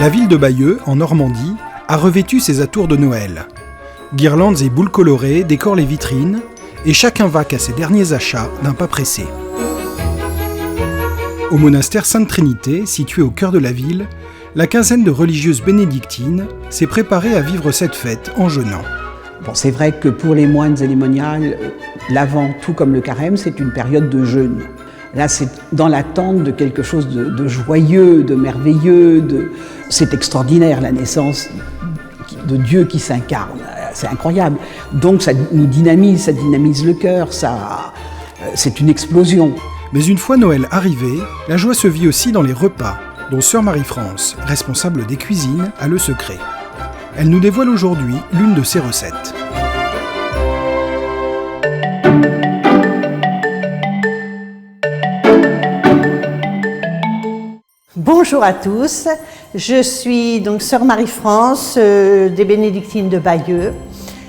La ville de Bayeux, en Normandie, a revêtu ses atours de Noël. Guirlandes et boules colorées décorent les vitrines et chacun vaque à ses derniers achats d'un pas pressé. Au monastère Sainte-Trinité, situé au cœur de la ville, la quinzaine de religieuses bénédictines s'est préparée à vivre cette fête en jeûnant. Bon, c'est vrai que pour les moines cérémoniales, l'Avent, tout comme le Carême, c'est une période de jeûne. Là, c'est dans l'attente de quelque chose de joyeux, de merveilleux. C'est extraordinaire, la naissance de Dieu qui s'incarne. C'est incroyable. Donc, ça nous dynamise, ça dynamise le cœur, c'est une explosion. Mais une fois Noël arrivé, la joie se vit aussi dans les repas, dont sœur Marie-France, responsable des cuisines, a le secret. Elle nous dévoile aujourd'hui l'une de ses recettes. Bonjour à tous, je suis donc sœur Marie-France des Bénédictines de Bayeux.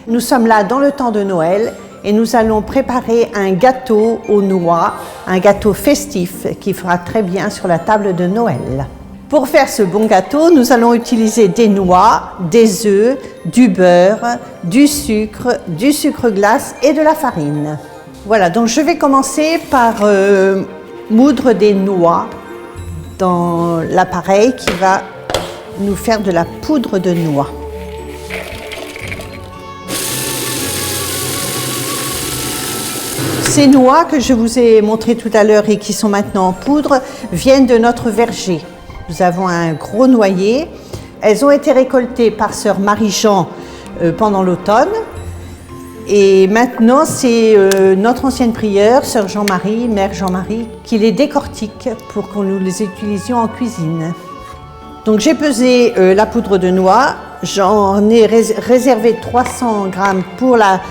Nous sommes là dans le temps de Noël et nous allons préparer un gâteau aux noix, un gâteau festif qui fera très bien sur la table de Noël. Pour faire ce bon gâteau, nous allons utiliser des noix, des œufs, du beurre, du sucre glace et de la farine. Voilà, donc je vais commencer par moudre des noix dans l'appareil qui va nous faire de la poudre de noix. Ces noix que je vous ai montrées tout à l'heure et qui sont maintenant en poudre viennent de notre verger. Nous avons un gros noyer. Elles ont été récoltées par sœur Marie-Jean pendant l'automne. Et maintenant, c'est notre ancienne prieure, sœur Jean-Marie, mère Jean-Marie, qui les décortique pour que nous les utilisions en cuisine. Donc j'ai pesé la poudre de noix. J'en ai réservé 300 grammes pour la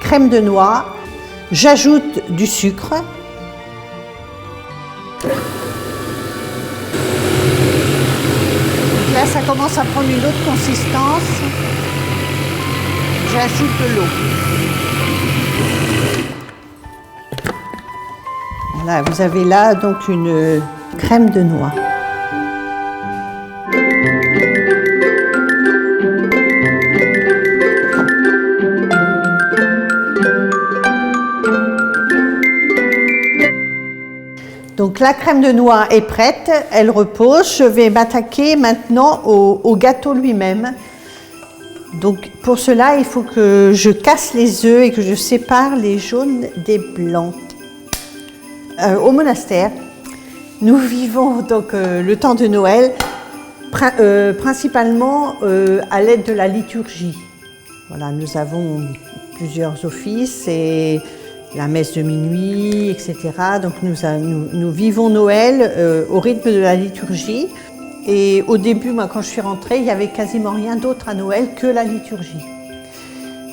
crème de noix. J'ajoute du sucre. Là, ça commence à prendre une autre consistance. J'ajoute de l'eau. Voilà, vous avez là donc une crème de noix. Donc la crème de noix est prête, elle repose. Je vais m'attaquer maintenant au gâteau lui-même. Donc pour cela, il faut que je casse les œufs et que je sépare les jaunes des blancs. Au monastère, nous vivons donc le temps de Noël principalement à l'aide de la liturgie. Voilà, nous avons plusieurs offices et la messe de minuit, etc. Donc nous vivons Noël au rythme de la liturgie. Et au début, moi, quand je suis rentrée, il n'y avait quasiment rien d'autre à Noël que la liturgie.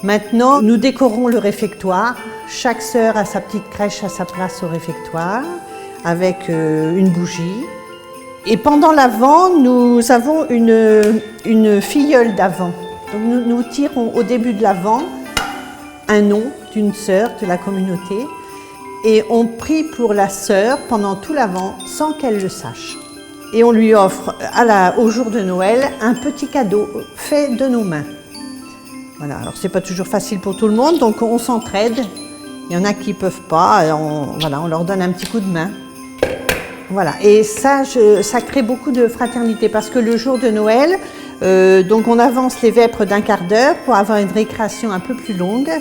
Maintenant, nous décorons le réfectoire. Chaque sœur a sa petite crèche à sa place au réfectoire, avec une bougie. Et pendant l'Avent, nous avons une filleule d'Avent. Donc nous tirons au début de l'Avent un nom d'une sœur de la communauté et on prie pour la sœur pendant tout l'Avent sans qu'elle le sache. Et on lui offre au jour de Noël un petit cadeau fait de nos mains. Voilà, alors c'est pas toujours facile pour tout le monde, donc on s'entraide. Il y en a qui peuvent pas, on leur donne un petit coup de main. Voilà, et ça crée beaucoup de fraternité parce que le jour de Noël, donc on avance les vêpres d'un quart d'heure pour avoir une récréation un peu plus longue.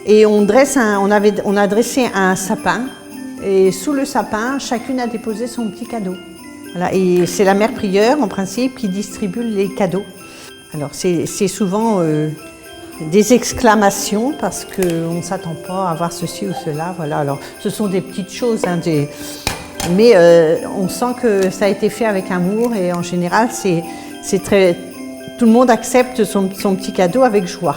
Et on a dressé un sapin et sous le sapin, chacune a déposé son petit cadeau. Voilà, et c'est la mère prieure en principe qui distribue les cadeaux. Alors c'est souvent des exclamations parce qu'on ne s'attend pas à voir ceci ou cela. Voilà, alors ce sont des petites choses, mais on sent que ça a été fait avec amour et en général tout le monde accepte son petit cadeau avec joie.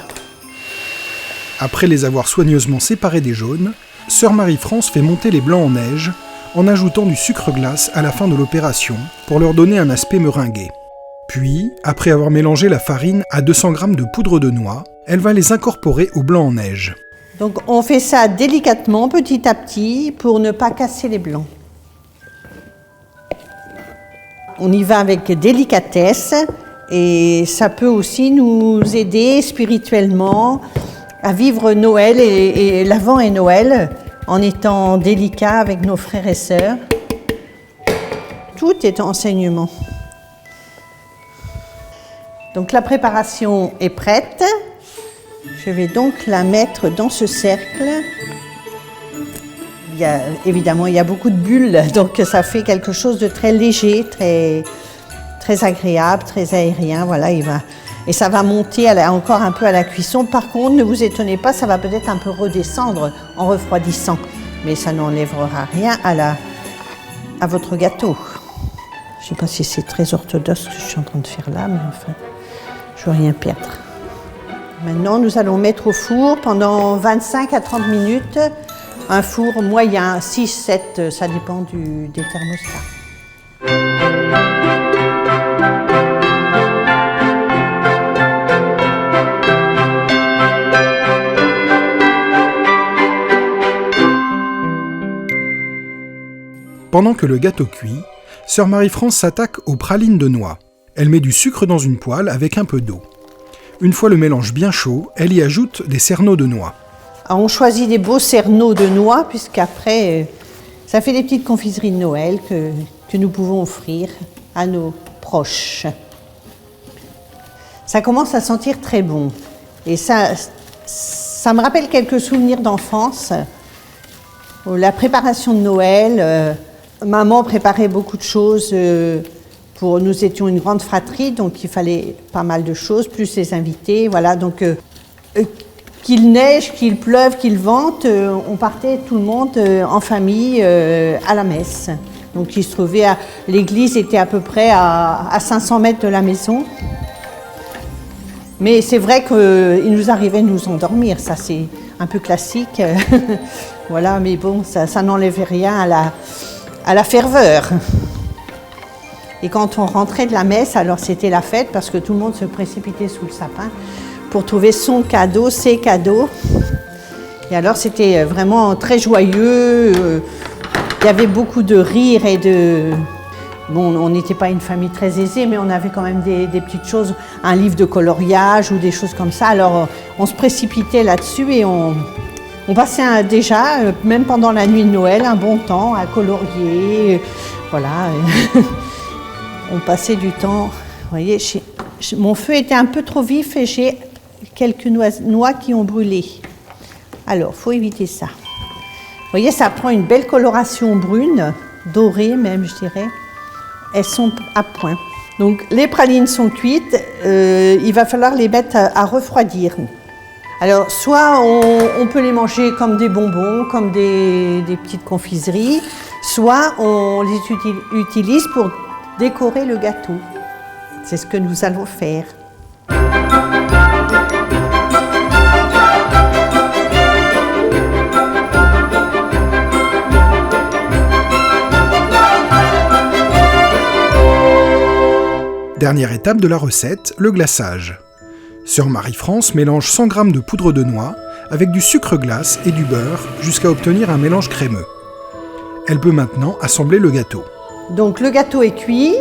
Après les avoir soigneusement séparés des jaunes, sœur Marie-France fait monter les blancs en neige en ajoutant du sucre glace à la fin de l'opération pour leur donner un aspect meringué. Puis, après avoir mélangé la farine à 200 g de poudre de noix, elle va les incorporer aux blancs en neige. Donc on fait ça délicatement, petit à petit, pour ne pas casser les blancs. On y va avec délicatesse et ça peut aussi nous aider spirituellement à vivre Noël et l'Avent et Noël en étant délicat avec nos frères et sœurs. Tout est enseignement. Donc la préparation est prête. Je vais donc la mettre dans ce cercle. Évidemment, il y a beaucoup de bulles, donc ça fait quelque chose de très léger, très agréable, très aérien. Voilà, et ça va monter encore un peu à la cuisson. Par contre, ne vous étonnez pas, ça va peut-être un peu redescendre en refroidissant, mais ça n'enlèvera rien à votre gâteau. Je ne sais pas si c'est très orthodoxe ce que je suis en train de faire là, mais enfin, je ne veux rien perdre. Maintenant, nous allons mettre au four pendant 25 à 30 minutes. Un four moyen, 6, 7, ça dépend des thermostats. Pendant que le gâteau cuit, sœur Marie-France s'attaque aux pralines de noix. Elle met du sucre dans une poêle avec un peu d'eau. Une fois le mélange bien chaud, elle y ajoute des cerneaux de noix. Alors on choisit des beaux cerneaux de noix, puisqu'après, ça fait des petites confiseries de Noël que nous pouvons offrir à nos proches. Ça commence à sentir très bon. Et ça me rappelle quelques souvenirs d'enfance. La préparation de Noël, maman préparait beaucoup de choses. Nous étions une grande fratrie, donc il fallait pas mal de choses, plus les invités. Voilà, donc qu'il neige, qu'il pleuve, qu'il vente, on partait tout le monde en famille à la messe. Donc il se trouvait l'église était à peu près à 500 mètres de la maison. Mais c'est vrai qu'il nous arrivait de nous endormir, ça c'est un peu classique. Voilà, mais bon, ça n'enlevait rien à la ferveur. Et quand on rentrait de la messe, alors c'était la fête parce que tout le monde se précipitait sous le sapin pour trouver son cadeau, ses cadeaux. Et alors c'était vraiment très joyeux. Il y avait beaucoup de rires et de... Bon, on n'était pas une famille très aisée, mais on avait quand même des petites choses, un livre de coloriage ou des choses comme ça. Alors on se précipitait là-dessus et on passait déjà, même pendant la nuit de Noël, un bon temps à colorier. Voilà. On passait du temps, vous voyez, mon feu était un peu trop vif et j'ai quelques noix qui ont brûlé. Alors, il faut éviter ça. Vous voyez, ça prend une belle coloration brune, dorée même, je dirais. Elles sont à point. Donc, les pralines sont cuites, il va falloir les mettre à refroidir. Alors, soit on peut les manger comme des bonbons, comme des petites confiseries, soit on les utilise pour décorer le gâteau. C'est ce que nous allons faire. Dernière étape de la recette, le glaçage. Sœur Marie-France mélange 100 g de poudre de noix avec du sucre glace et du beurre jusqu'à obtenir un mélange crémeux. Elle peut maintenant assembler le gâteau. Donc le gâteau est cuit,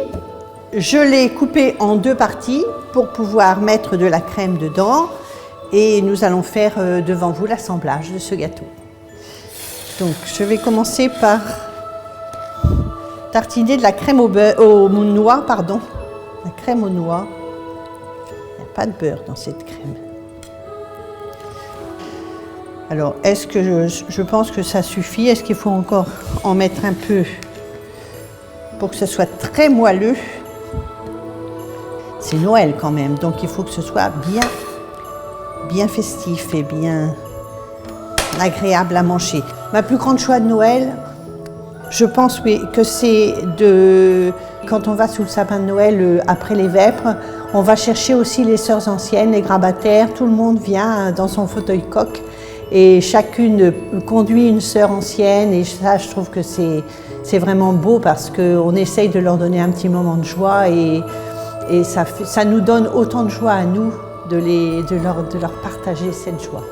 je l'ai coupé en 2 parties pour pouvoir mettre de la crème dedans et nous allons faire devant vous l'assemblage de ce gâteau. Donc je vais commencer par tartiner de la crème aux noix, pardon. La crème aux noix. Il n'y a pas de beurre dans cette crème. Alors est-ce que je pense que ça suffit? Est-ce qu'il faut encore en mettre un peu pour que ce soit très moelleux? C'est Noël quand même, donc il faut que ce soit bien festif et bien agréable à manger. Ma plus grande joie de Noël, je pense oui, que c'est quand on va sous le sapin de Noël après les vêpres, on va chercher aussi les sœurs anciennes, les grabataires, tout le monde vient dans son fauteuil coq et chacune conduit une sœur ancienne et ça je trouve que c'est vraiment beau parce qu'on essaye de leur donner un petit moment de joie et ça nous donne autant de joie à nous de leur partager cette joie.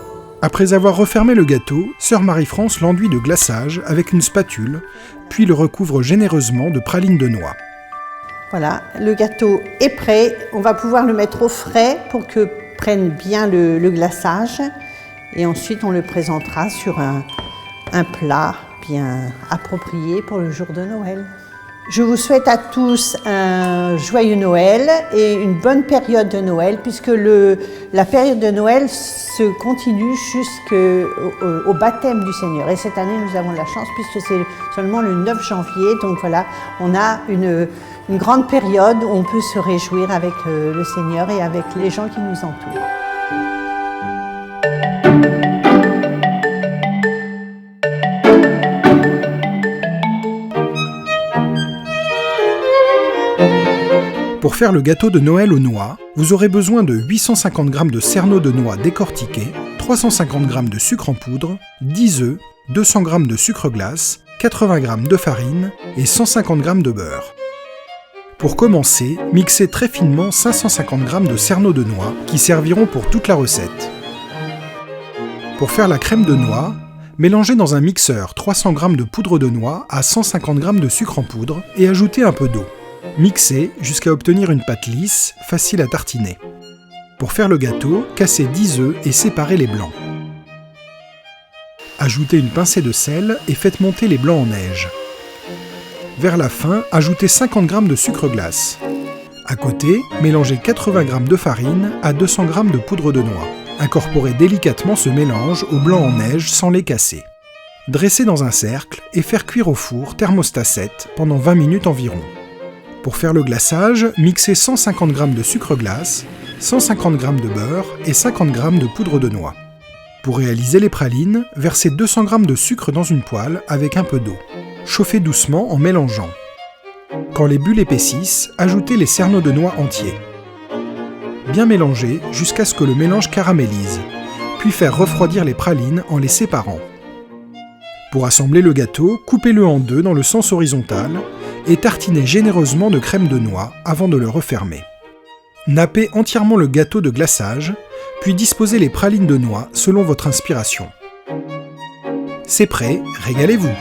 Après avoir refermé le gâteau, sœur Marie-France l'enduit de glaçage avec une spatule, puis le recouvre généreusement de pralines de noix. Voilà, le gâteau est prêt. On va pouvoir le mettre au frais pour que prenne bien le glaçage. Et ensuite, on le présentera sur un plat bien approprié pour le jour de Noël. Je vous souhaite à tous un joyeux Noël et une bonne période de Noël, puisque la période de Noël se continue jusqu'au baptême du Seigneur. Et cette année, nous avons de la chance, puisque c'est seulement le 9 janvier. Donc voilà, on a une grande période où on peut se réjouir avec le Seigneur et avec les gens qui nous entourent. Pour faire le gâteau de Noël aux noix, vous aurez besoin de 850 g de cerneaux de noix décortiqués, 350 g de sucre en poudre, 10 œufs, 200 g de sucre glace, 80 g de farine et 150 g de beurre. Pour commencer, mixez très finement 550 g de cerneaux de noix qui serviront pour toute la recette. Pour faire la crème de noix, mélangez dans un mixeur 300 g de poudre de noix à 150 g de sucre en poudre et ajoutez un peu d'eau. Mixez jusqu'à obtenir une pâte lisse, facile à tartiner. Pour faire le gâteau, cassez 10 œufs et séparez les blancs. Ajoutez une pincée de sel et faites monter les blancs en neige. Vers la fin, ajoutez 50 g de sucre glace. À côté, mélangez 80 g de farine à 200 g de poudre de noix. Incorporez délicatement ce mélange aux blancs en neige sans les casser. Dressez dans un cercle et faire cuire au four thermostat 7 pendant 20 minutes environ. Pour faire le glaçage, mixez 150 g de sucre glace, 150 g de beurre et 50 g de poudre de noix. Pour réaliser les pralines, versez 200 g de sucre dans une poêle avec un peu d'eau. Chauffez doucement en mélangeant. Quand les bulles épaississent, ajoutez les cerneaux de noix entiers. Bien mélanger jusqu'à ce que le mélange caramélise, puis faire refroidir les pralines en les séparant. Pour assembler le gâteau, coupez-le en deux dans le sens horizontal et tartinez généreusement de crème de noix avant de le refermer. Nappez entièrement le gâteau de glaçage, puis disposez les pralines de noix selon votre inspiration. C'est prêt, régalez-vous!